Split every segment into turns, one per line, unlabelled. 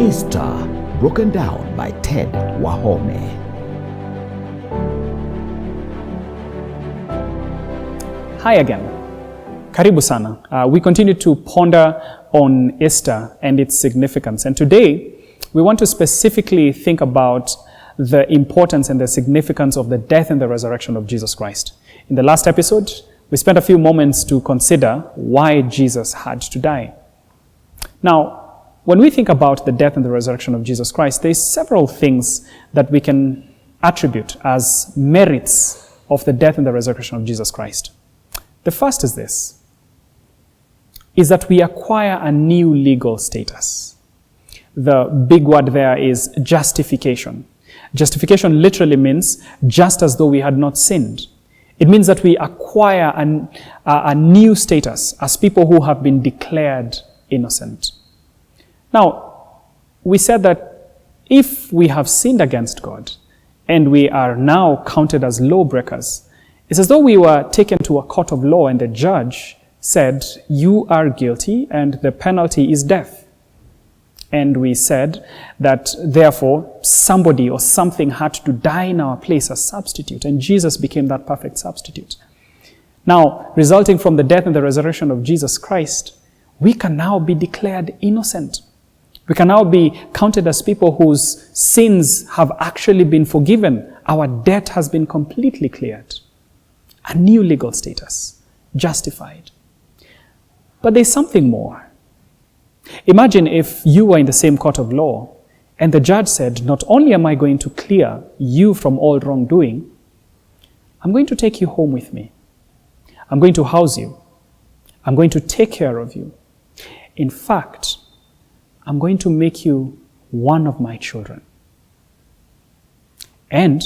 Easter, broken down by Ted Wahome.
Hi again. Karibu sana. We continue to ponder on Easter and its significance. And today, we want to specifically think about the importance and the significance of the death and the resurrection of Jesus Christ. In the last episode, we spent a few moments to consider why Jesus had to die. Now, when we think about the death and the resurrection of Jesus Christ, there's several things that we can attribute as merits of the death and the resurrection of Jesus Christ. The first is this, is that we acquire a new legal status. The big word there is justification. Justification literally means just as though we had not sinned. It means that we acquire a new status as people who have been declared innocent. Now, we said that if we have sinned against God and we are now counted as lawbreakers, it's as though we were taken to a court of law and the judge said, you are guilty and the penalty is death. And we said that therefore somebody or something had to die in our place as substitute, and Jesus became that perfect substitute. Now, resulting from the death and the resurrection of Jesus Christ, we can now be declared innocent. We can now be counted as people whose sins have actually been forgiven. Our debt has been completely cleared. A new legal status, justified. But there's something more. Imagine if you were in the same court of law and the judge said, not only am I going to clear you from all wrongdoing, I'm going to take you home with me. I'm going to house you. I'm going to take care of you. In fact, I'm going to make you one of my children. And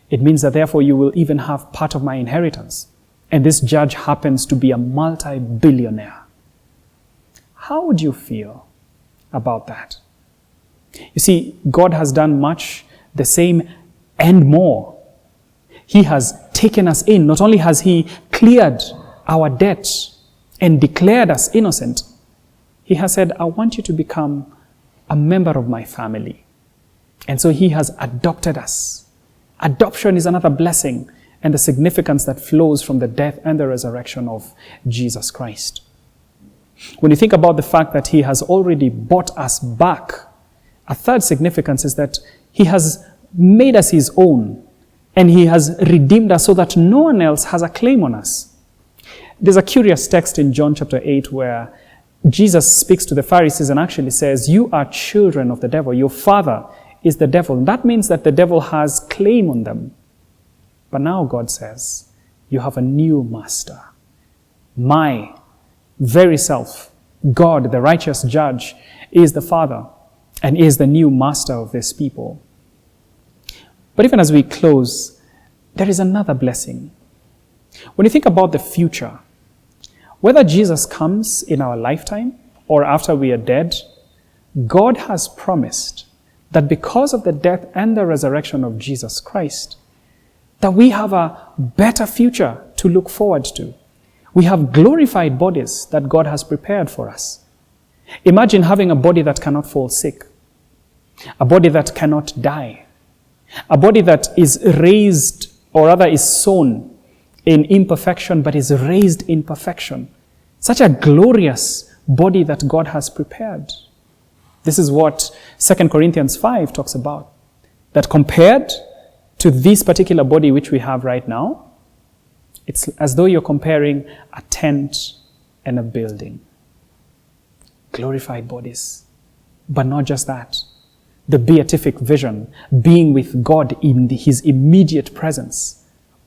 it means that therefore you will even have part of my inheritance. And this judge happens to be a multi-billionaire. How would you feel about that? You see, God has done much the same and more. He has taken us in. Not only has He cleared our debt and declared us innocent, He has said, I want you to become a member of my family. And so He has adopted us. Adoption is another blessing and the significance that flows from the death and the resurrection of Jesus Christ. When you think about the fact that He has already bought us back, a third significance is that He has made us His own and He has redeemed us so that no one else has a claim on us. There's a curious text in John chapter 8 where Jesus speaks to the Pharisees and actually says, you are children of the devil. Your father is the devil. And that means that the devil has claim on them. But now God says, you have a new master. My very self, God, the righteous judge, is the Father and is the new master of this people. But even as we close, there is another blessing. When you think about the future, whether Jesus comes in our lifetime or after we are dead, God has promised that because of the death and the resurrection of Jesus Christ, that we have a better future to look forward to. We have glorified bodies that God has prepared for us. Imagine having a body that cannot fall sick, a body that cannot die, a body that is raised, or rather is sown in imperfection, but is raised in perfection. Such a glorious body that God has prepared. This is what 2 Corinthians 5 talks about. That compared to this particular body which we have right now, it's as though you're comparing a tent and a building. Glorified bodies. But not just that. The beatific vision, being with God in His immediate presence.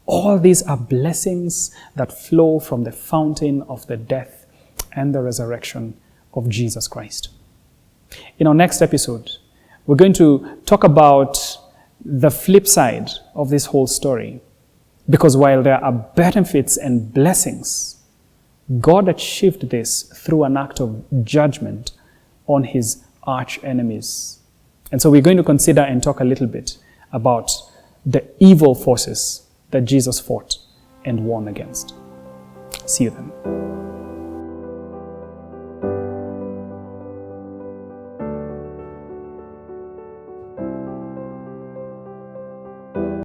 All these are blessings that flow from the fountain of the death and the resurrection of Jesus Christ. In our next episode, we're going to talk about the flip side of this whole story. Because while there are benefits and blessings, God achieved this through an act of judgment on His arch enemies. And so we're going to consider and talk a little bit about the evil forces that Jesus fought and won against. See you then.